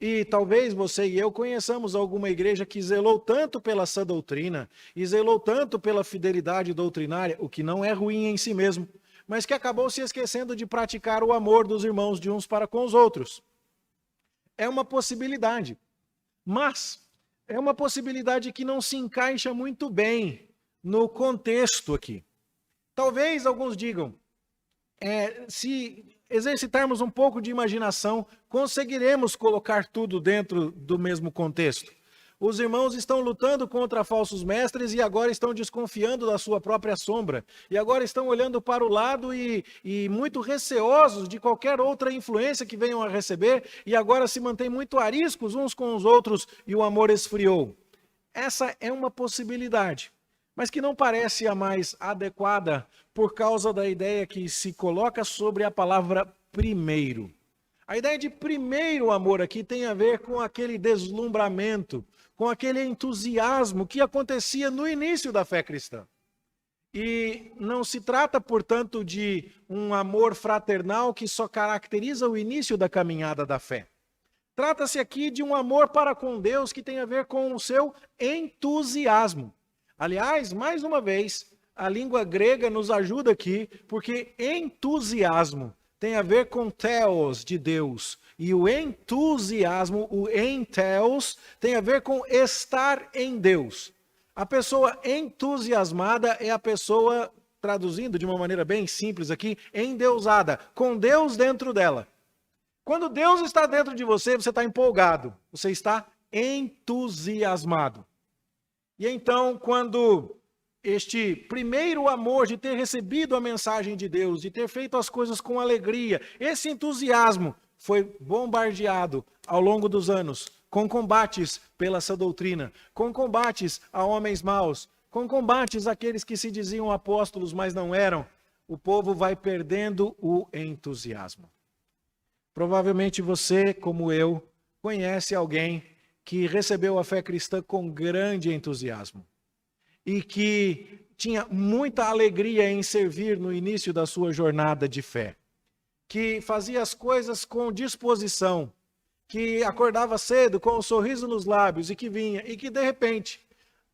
E talvez você e eu conheçamos alguma igreja que zelou tanto pela sã doutrina e zelou tanto pela fidelidade doutrinária, o que não é ruim em si mesmo, mas que acabou se esquecendo de praticar o amor dos irmãos de uns para com os outros. É uma possibilidade, mas é uma possibilidade que não se encaixa muito bem no contexto aqui. Talvez alguns digam, se exercitarmos um pouco de imaginação, conseguiremos colocar tudo dentro do mesmo contexto. Os irmãos estão lutando contra falsos mestres e agora estão desconfiando da sua própria sombra. E agora estão olhando para o lado e muito receosos de qualquer outra influência que venham a receber. E agora se mantêm muito ariscos uns com os outros e o amor esfriou. Essa é uma possibilidade, mas que não parece a mais adequada por causa da ideia que se coloca sobre a palavra primeiro. A ideia de primeiro amor aqui tem a ver com aquele deslumbramento, com aquele entusiasmo que acontecia no início da fé cristã. E não se trata, portanto, de um amor fraternal que só caracteriza o início da caminhada da fé. Trata-se aqui de um amor para com Deus que tem a ver com o seu entusiasmo. Aliás, mais uma vez, a língua grega nos ajuda aqui, porque entusiasmo tem a ver com theos de Deus. E o entusiasmo, o entheos, tem a ver com estar em Deus. A pessoa entusiasmada é a pessoa, traduzindo de uma maneira bem simples aqui, endeusada, com Deus dentro dela. Quando Deus está dentro de você, você está empolgado, você está entusiasmado. E então, quando este primeiro amor de ter recebido a mensagem de Deus, de ter feito as coisas com alegria, esse entusiasmo foi bombardeado ao longo dos anos, com combates pela sã doutrina, com combates a homens maus, com combates àqueles que se diziam apóstolos, mas não eram, o povo vai perdendo o entusiasmo. Provavelmente você, como eu, conhece alguém que recebeu a fé cristã com grande entusiasmo e que tinha muita alegria em servir no início da sua jornada de fé, que fazia as coisas com disposição, que acordava cedo com um sorriso nos lábios e que vinha, e que de repente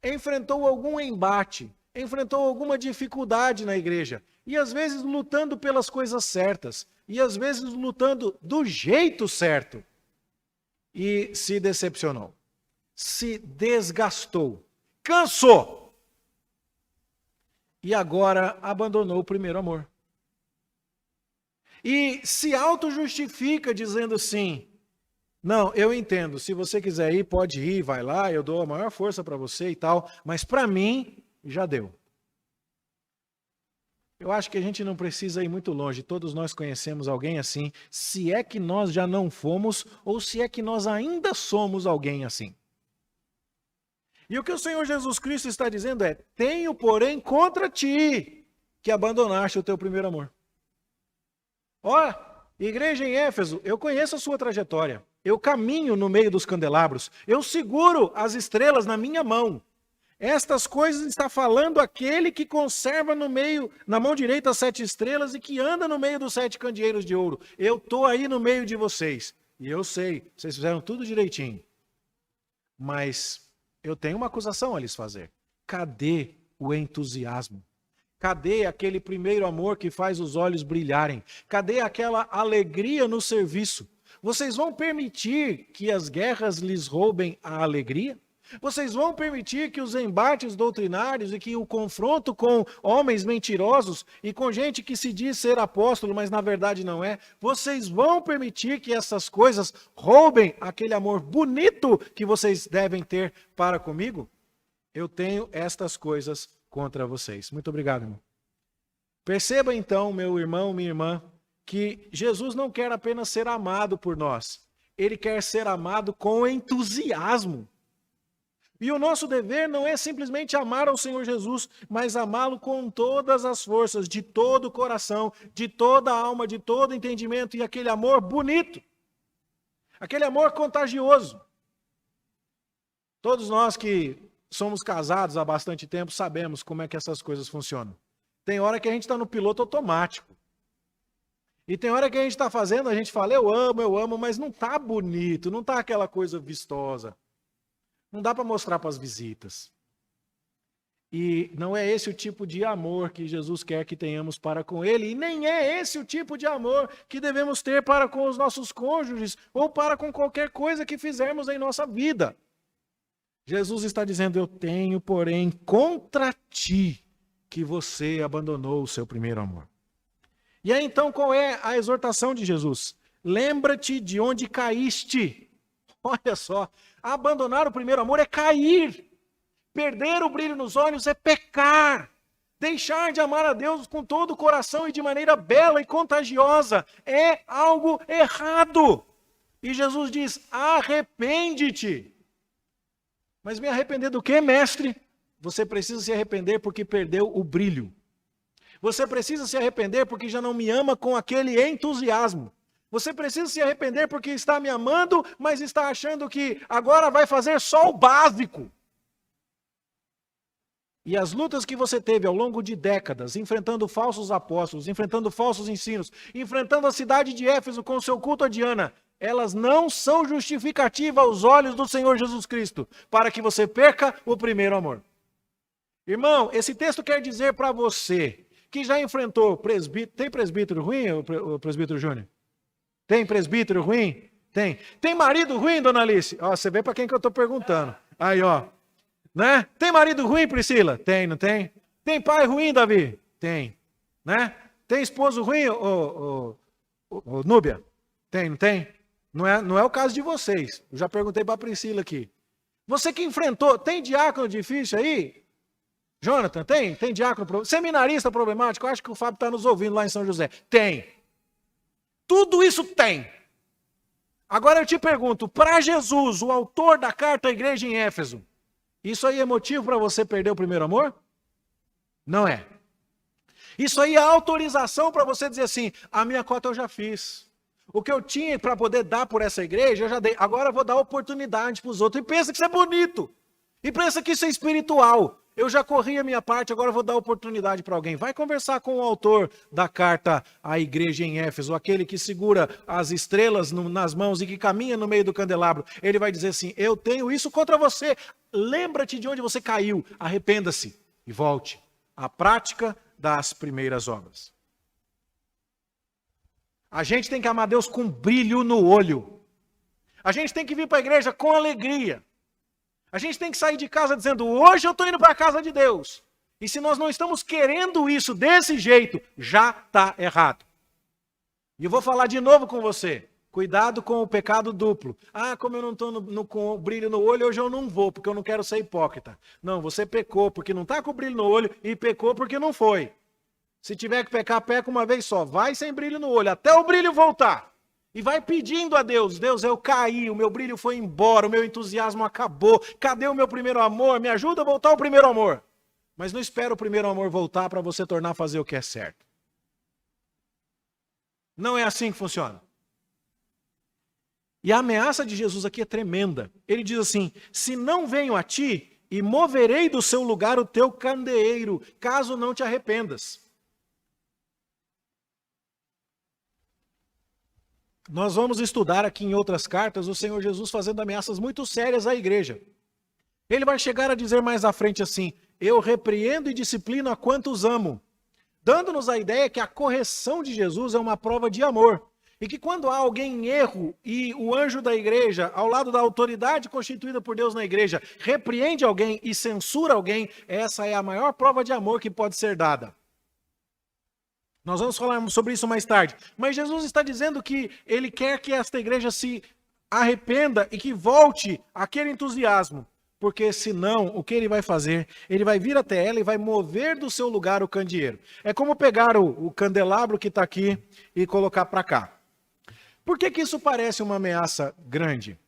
enfrentou algum embate, enfrentou alguma dificuldade na igreja, e às vezes lutando pelas coisas certas, e às vezes lutando do jeito certo, e se decepcionou, se desgastou, cansou, e agora abandonou o primeiro amor. E se auto-justifica dizendo assim, não, eu entendo, se você quiser ir, pode ir, vai lá, eu dou a maior força para você e tal, mas para mim, já deu. Eu acho que a gente não precisa ir muito longe, todos nós conhecemos alguém assim, se é que nós já não fomos, ou se é que nós ainda somos alguém assim. E o que o Senhor Jesus Cristo está dizendo é, tenho, porém, contra ti, que abandonaste o teu primeiro amor. Ó, igreja em Éfeso, eu conheço a sua trajetória. Eu caminho no meio dos candelabros. Eu seguro as estrelas na minha mão. Estas coisas está falando aquele que conserva no meio, na mão direita as 7 estrelas e que anda no meio dos 7 candeeiros de ouro. Eu estou aí no meio de vocês. E eu sei, vocês fizeram tudo direitinho. Mas eu tenho uma acusação a lhes fazer. Cadê o entusiasmo? Cadê aquele primeiro amor que faz os olhos brilharem? Cadê aquela alegria no serviço? Vocês vão permitir que as guerras lhes roubem a alegria? Vocês vão permitir que os embates doutrinários e que o confronto com homens mentirosos e com gente que se diz ser apóstolo, mas na verdade não é, vocês vão permitir que essas coisas roubem aquele amor bonito que vocês devem ter para comigo? Eu tenho estas coisas contra vocês. Muito obrigado, irmão. Perceba então, meu irmão, minha irmã, que Jesus não quer apenas ser amado por nós. Ele quer ser amado com entusiasmo. E o nosso dever não é simplesmente amar ao Senhor Jesus, mas amá-lo com todas as forças, de todo o coração, de toda a alma, de todo entendimento, e aquele amor bonito, aquele amor contagioso. Todos nós que somos casados há bastante tempo sabemos como é que essas coisas funcionam. Tem hora que a gente está no piloto automático. E tem hora que a gente está fazendo, a gente fala, eu amo, mas não está bonito, não está aquela coisa vistosa. Não dá para mostrar para as visitas. E não é esse o tipo de amor que Jesus quer que tenhamos para com Ele. E nem é esse o tipo de amor que devemos ter para com os nossos cônjuges ou para com qualquer coisa que fizermos em nossa vida. Jesus está dizendo, eu tenho, porém, contra ti que você abandonou o seu primeiro amor. E aí então qual é a exortação de Jesus? Lembra-te de onde caíste. Olha só, abandonar o primeiro amor é cair. Perder o brilho nos olhos é pecar. Deixar de amar a Deus com todo o coração e de maneira bela e contagiosa é algo errado. E Jesus diz, arrepende-te. Mas me arrepender do quê, mestre? Você precisa se arrepender porque perdeu o brilho. Você precisa se arrepender porque já não me ama com aquele entusiasmo. Você precisa se arrepender porque está me amando, mas está achando que agora vai fazer só o básico. E as lutas que você teve ao longo de décadas, enfrentando falsos apóstolos, enfrentando falsos ensinos, enfrentando a cidade de Éfeso com o seu culto a Diana, elas não são justificativas aos olhos do Senhor Jesus Cristo, para que você perca o primeiro amor. Irmão, esse texto quer dizer para você, que já enfrentou presbítero, tem presbítero ruim, o presbítero Júnior? Tem presbítero ruim? Tem. Tem marido ruim, dona Alice? Ó, você vê para quem que eu estou perguntando. Aí, ó. Né? Tem marido ruim, Priscila? Tem, não tem? Tem pai ruim, Davi? Tem. Né? Tem esposo ruim, Núbia? Tem, não tem? Não é o caso de vocês. Eu já perguntei para a Priscila aqui. Você que enfrentou, tem diácono difícil aí? Jonathan, tem? Tem diácono? Seminarista problemático? Eu acho que o Fábio está nos ouvindo lá em São José. Tem. Tudo isso tem. Agora eu te pergunto, para Jesus, o autor da carta à igreja em Éfeso, isso aí é motivo para você perder o primeiro amor? Não é. Isso aí é autorização para você dizer assim, a minha cota eu já fiz. O que eu tinha para poder dar por essa igreja, eu já dei. Agora eu vou dar oportunidade para os outros. E pensa que isso é bonito. E pensa que isso é espiritual. Eu já corri a minha parte, agora eu vou dar oportunidade para alguém. Vai conversar com o autor da carta à igreja em Éfeso, aquele que segura as estrelas nas mãos e que caminha no meio do candelabro. Ele vai dizer assim, eu tenho isso contra você. Lembra-te de onde você caiu, arrependa-se e volte. a prática das primeiras obras. A gente tem que amar Deus com brilho no olho. A gente tem que vir para a igreja com alegria. A gente tem que sair de casa dizendo, hoje eu estou indo para a casa de Deus. E se nós não estamos querendo isso desse jeito, já está errado. E eu vou falar de novo com você. Cuidado com o pecado duplo. Ah, como eu não estou com o brilho no olho, hoje eu não vou, porque eu não quero ser hipócrita. Não, você pecou porque não está com o brilho no olho e pecou porque não foi. Se tiver que pecar, peca uma vez só. Vai sem brilho no olho, até o brilho voltar. E vai pedindo a Deus, Deus, eu caí, o meu brilho foi embora, o meu entusiasmo acabou. Cadê o meu primeiro amor? Me ajuda a voltar ao primeiro amor. Mas não espera o primeiro amor voltar para você tornar a fazer o que é certo. Não é assim que funciona. E a ameaça de Jesus aqui é tremenda. Ele diz assim, se não venho a ti, e moverei do seu lugar o teu candeeiro, caso não te arrependas. Nós vamos estudar aqui em outras cartas o Senhor Jesus fazendo ameaças muito sérias à igreja. Ele vai chegar a dizer mais à frente assim, eu repreendo e disciplino a quantos amo, dando-nos a ideia que a correção de Jesus é uma prova de amor. E que quando há alguém em erro e o anjo da igreja, ao lado da autoridade constituída por Deus na igreja, repreende alguém e censura alguém, essa é a maior prova de amor que pode ser dada. Nós vamos falar sobre isso mais tarde. Mas Jesus está dizendo que ele quer que esta igreja se arrependa e que volte àquele entusiasmo. Porque senão, o que ele vai fazer? Ele vai vir até ela e vai mover do seu lugar o candeeiro. É como pegar o candelabro que está aqui e colocar para cá. Por que isso parece uma ameaça grande?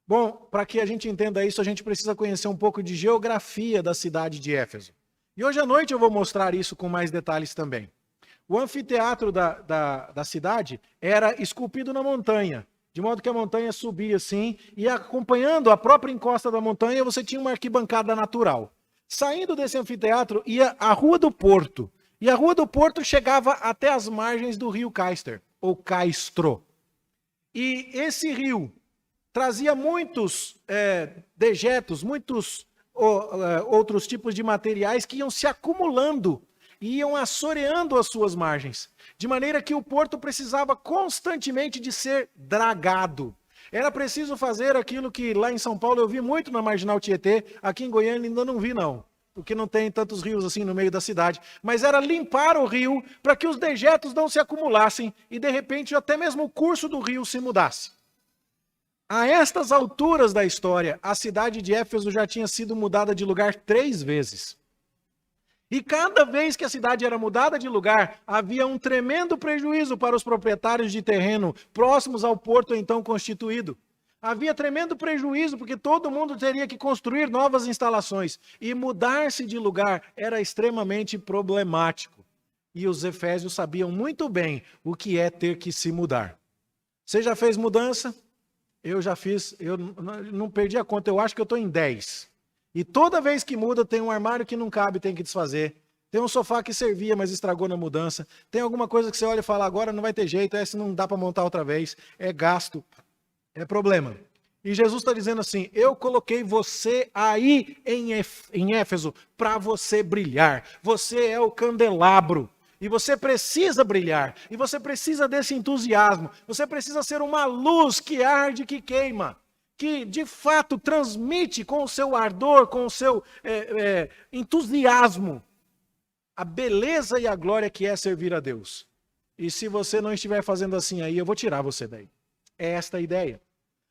Bom, para que a gente entenda isso, a gente precisa conhecer um pouco de geografia da cidade de Éfeso. E hoje à noite eu vou mostrar isso com mais detalhes também. O anfiteatro da cidade era esculpido na montanha, de modo que a montanha subia assim, e acompanhando a própria encosta da montanha, você tinha uma arquibancada natural. Saindo desse anfiteatro, ia a Rua do Porto. E a Rua do Porto chegava até as margens do rio Caister, ou Caistro. E esse rio trazia muitos dejetos, muitos outros tipos de materiais que iam se acumulando e iam assoreando as suas margens. De maneira que o porto precisava constantemente de ser dragado. Era preciso fazer aquilo que lá em São Paulo eu vi muito na Marginal Tietê, aqui em Goiânia ainda não vi não, porque não tem tantos rios assim no meio da cidade. Mas era limpar o rio para que os dejetos não se acumulassem e de repente até mesmo o curso do rio se mudasse. A estas alturas da história, a cidade de Éfeso já tinha sido mudada de lugar 3 vezes. E cada vez que a cidade era mudada de lugar, havia um tremendo prejuízo para os proprietários de terreno próximos ao porto então constituído. Havia tremendo prejuízo porque todo mundo teria que construir novas instalações. E mudar-se de lugar era extremamente problemático. E os efésios sabiam muito bem o que é ter que se mudar. Você já fez mudança? Eu já fiz, eu não perdi a conta, eu acho que eu estou em 10. E toda vez que muda, tem um armário que não cabe, tem que desfazer. Tem um sofá que servia, mas estragou na mudança. Tem alguma coisa que você olha e fala, agora não vai ter jeito, essa não dá para montar outra vez. É gasto, é problema. E Jesus está dizendo assim, eu coloquei você aí em Éfeso para você brilhar. Você é o candelabro. E você precisa brilhar. E você precisa desse entusiasmo. Você precisa ser uma luz que arde, que queima. Que de fato transmite com o seu ardor, com o seu entusiasmo, a beleza e a glória que é servir a Deus. E se você não estiver fazendo assim aí, eu vou tirar você daí. É esta a ideia.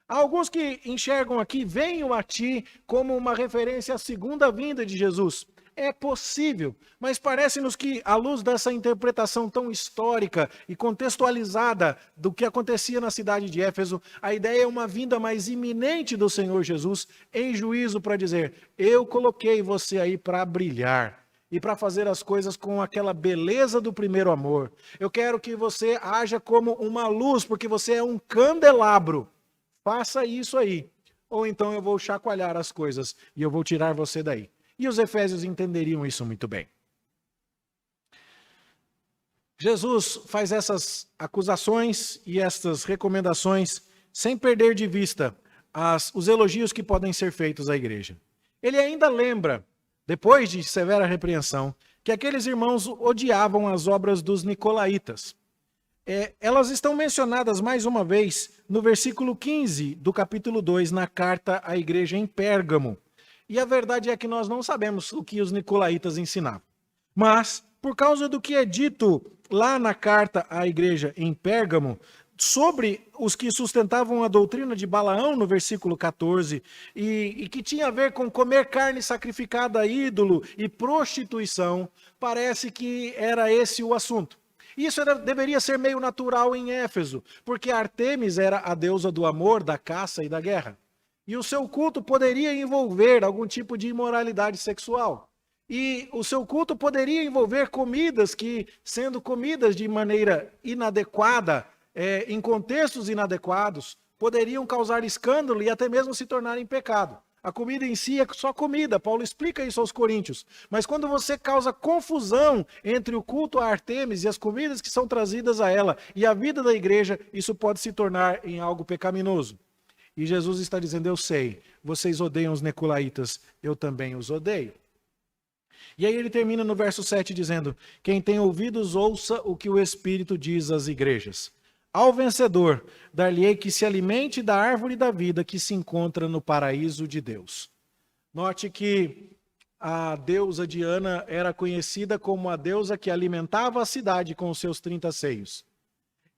Há alguns que enxergam aqui, venham a ti como uma referência à segunda vinda de Jesus. É possível, mas parece-nos que, à luz dessa interpretação tão histórica e contextualizada do que acontecia na cidade de Éfeso, a ideia é uma vinda mais iminente do Senhor Jesus em juízo para dizer, eu coloquei você aí para brilhar e para fazer as coisas com aquela beleza do primeiro amor. Eu quero que você haja como uma luz, porque você é um candelabro. Faça isso aí, ou então eu vou chacoalhar as coisas e eu vou tirar você daí. E os efésios entenderiam isso muito bem. Jesus faz essas acusações e estas recomendações sem perder de vista os elogios que podem ser feitos à igreja. Ele ainda lembra, depois de severa repreensão, que aqueles irmãos odiavam as obras dos nicolaítas. Elas estão mencionadas mais uma vez no versículo 15 do capítulo 2, na carta à igreja em Pérgamo. E a verdade é que nós não sabemos o que os nicolaítas ensinavam. Mas, por causa do que é dito lá na carta à igreja em Pérgamo, sobre os que sustentavam a doutrina de Balaão, no versículo 14, e que tinha a ver com comer carne sacrificada a ídolo e prostituição, parece que era esse o assunto. Isso deveria ser meio natural em Éfeso, porque Ártemis era a deusa do amor, da caça e da guerra. E o seu culto poderia envolver algum tipo de imoralidade sexual. E o seu culto poderia envolver comidas que, sendo comidas de maneira inadequada, em contextos inadequados, poderiam causar escândalo e até mesmo se tornarem pecado. A comida em si é só comida, Paulo explica isso aos coríntios. Mas quando você causa confusão entre o culto a Ártemis e as comidas que são trazidas a ela e a vida da igreja, isso pode se tornar em algo pecaminoso. E Jesus está dizendo, eu sei, vocês odeiam os nicolaítas, eu também os odeio. E aí ele termina no verso 7 dizendo, quem tem ouvidos ouça o que o Espírito diz às igrejas. Ao vencedor, dar-lhe-ei que se alimente da árvore da vida que se encontra no paraíso de Deus. Note que a deusa Diana era conhecida como a deusa que alimentava a cidade com os seus 30 seios.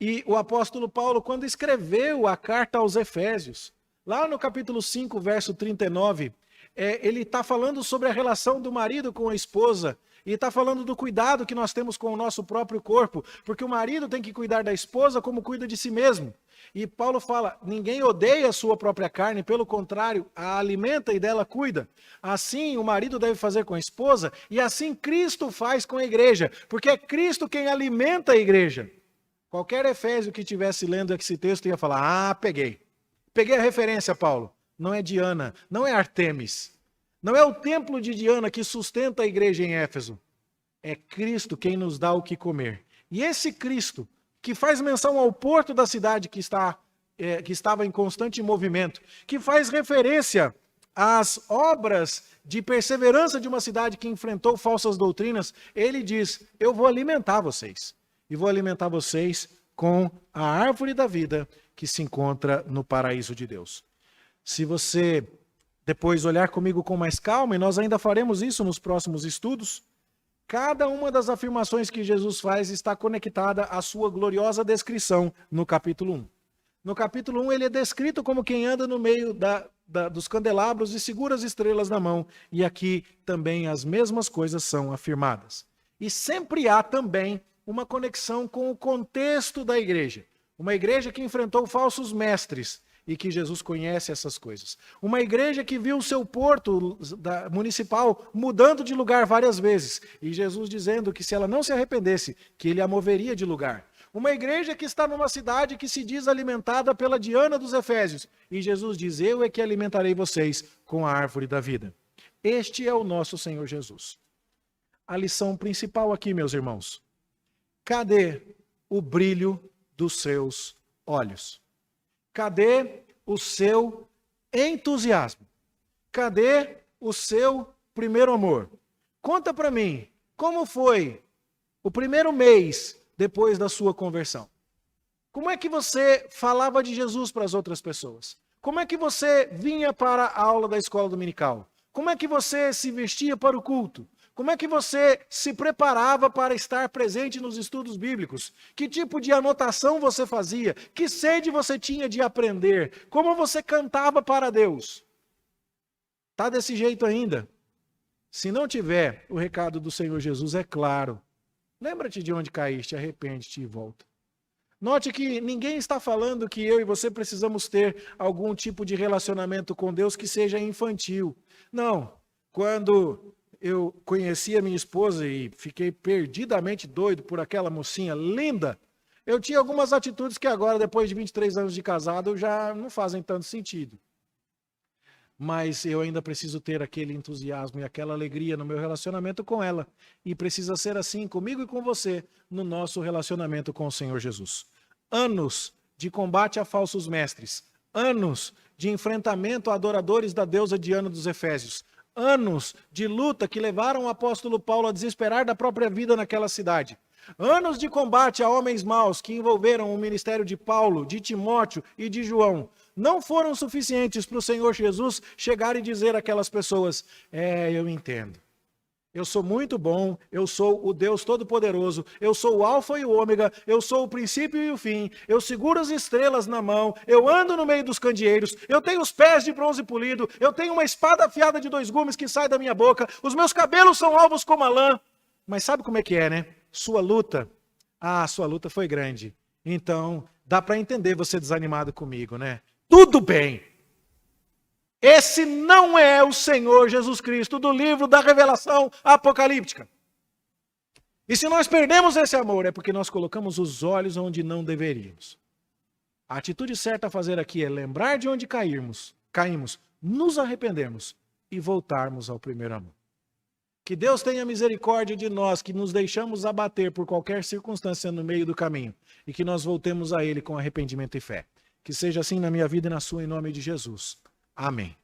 E o apóstolo Paulo, quando escreveu a carta aos Efésios, lá no capítulo 5, verso 39, ele está falando sobre a relação do marido com a esposa, e está falando do cuidado que nós temos com o nosso próprio corpo, porque o marido tem que cuidar da esposa como cuida de si mesmo. E Paulo fala, ninguém odeia a sua própria carne, pelo contrário, a alimenta e dela cuida. Assim o marido deve fazer com a esposa, e assim Cristo faz com a igreja, porque é Cristo quem alimenta a igreja. Qualquer Efésio que estivesse lendo esse texto ia falar, peguei. Peguei a referência, Paulo. Não é Diana, não é Ártemis. Não é o templo de Diana que sustenta a igreja em Éfeso. É Cristo quem nos dá o que comer. E esse Cristo, que faz menção ao porto da cidade que estava em constante movimento, que faz referência às obras de perseverança de uma cidade que enfrentou falsas doutrinas, ele diz, eu vou alimentar vocês. E vou alimentar vocês com a árvore da vida que se encontra no paraíso de Deus. Se você depois olhar comigo com mais calma, e nós ainda faremos isso nos próximos estudos, cada uma das afirmações que Jesus faz está conectada à sua gloriosa descrição no capítulo 1. No capítulo 1 ele é descrito como quem anda no meio dos candelabros e segura as estrelas na mão, e aqui também as mesmas coisas são afirmadas. E sempre há também uma conexão com o contexto da igreja. Uma igreja que enfrentou falsos mestres, e que Jesus conhece essas coisas. Uma igreja que viu o seu porto municipal mudando de lugar várias vezes. E Jesus dizendo que se ela não se arrependesse, que ele a moveria de lugar. Uma igreja que está numa cidade que se diz alimentada pela Diana dos Efésios. E Jesus diz, eu é que alimentarei vocês com a árvore da vida. Este é o nosso Senhor Jesus. A lição principal aqui, meus irmãos. Cadê o brilho dos seus olhos? Cadê o seu entusiasmo? Cadê o seu primeiro amor? Conta para mim, como foi o primeiro mês depois da sua conversão? Como é que você falava de Jesus para as outras pessoas? Como é que você vinha para a aula da escola dominical? Como é que você se vestia para o culto? Como é que você se preparava para estar presente nos estudos bíblicos? Que tipo de anotação você fazia? Que sede você tinha de aprender? Como você cantava para Deus? Está desse jeito ainda? Se não tiver, o recado do Senhor Jesus é claro. Lembra-te de onde caíste, arrepende-te e volta. Note que ninguém está falando que eu e você precisamos ter algum tipo de relacionamento com Deus que seja infantil. Não. Quando eu conheci a minha esposa e fiquei perdidamente doido por aquela mocinha linda, eu tinha algumas atitudes que agora, depois de 23 anos de casado, já não fazem tanto sentido. Mas eu ainda preciso ter aquele entusiasmo e aquela alegria no meu relacionamento com ela. E precisa ser assim comigo e com você no nosso relacionamento com o Senhor Jesus. Anos de combate a falsos mestres. Anos de enfrentamento a adoradores da deusa Diana dos Efésios. anos de luta que levaram o apóstolo Paulo a desesperar da própria vida naquela cidade. Anos de combate a homens maus que envolveram o ministério de Paulo, de Timóteo e de João, não foram suficientes para o Senhor Jesus chegar e dizer àquelas pessoas: eu entendo. Eu sou muito bom, eu sou o Deus Todo-Poderoso, eu sou o Alfa e o Ômega, eu sou o princípio e o fim, eu seguro as estrelas na mão, eu ando no meio dos candeeiros, eu tenho os pés de bronze polido, eu tenho uma espada afiada de 2 gumes que sai da minha boca, os meus cabelos são alvos como a lã. Mas sabe como é que é, né? Sua luta foi grande. Então, dá para entender você desanimado comigo, né? Tudo bem. Esse não é o Senhor Jesus Cristo do livro da revelação apocalíptica. E se nós perdemos esse amor, é porque nós colocamos os olhos onde não deveríamos. A atitude certa a fazer aqui é lembrar de onde caímos, nos arrependermos e voltarmos ao primeiro amor. Que Deus tenha misericórdia de nós, que nos deixamos abater por qualquer circunstância no meio do caminho, e que nós voltemos a Ele com arrependimento e fé. Que seja assim na minha vida e na sua, em nome de Jesus. Amém.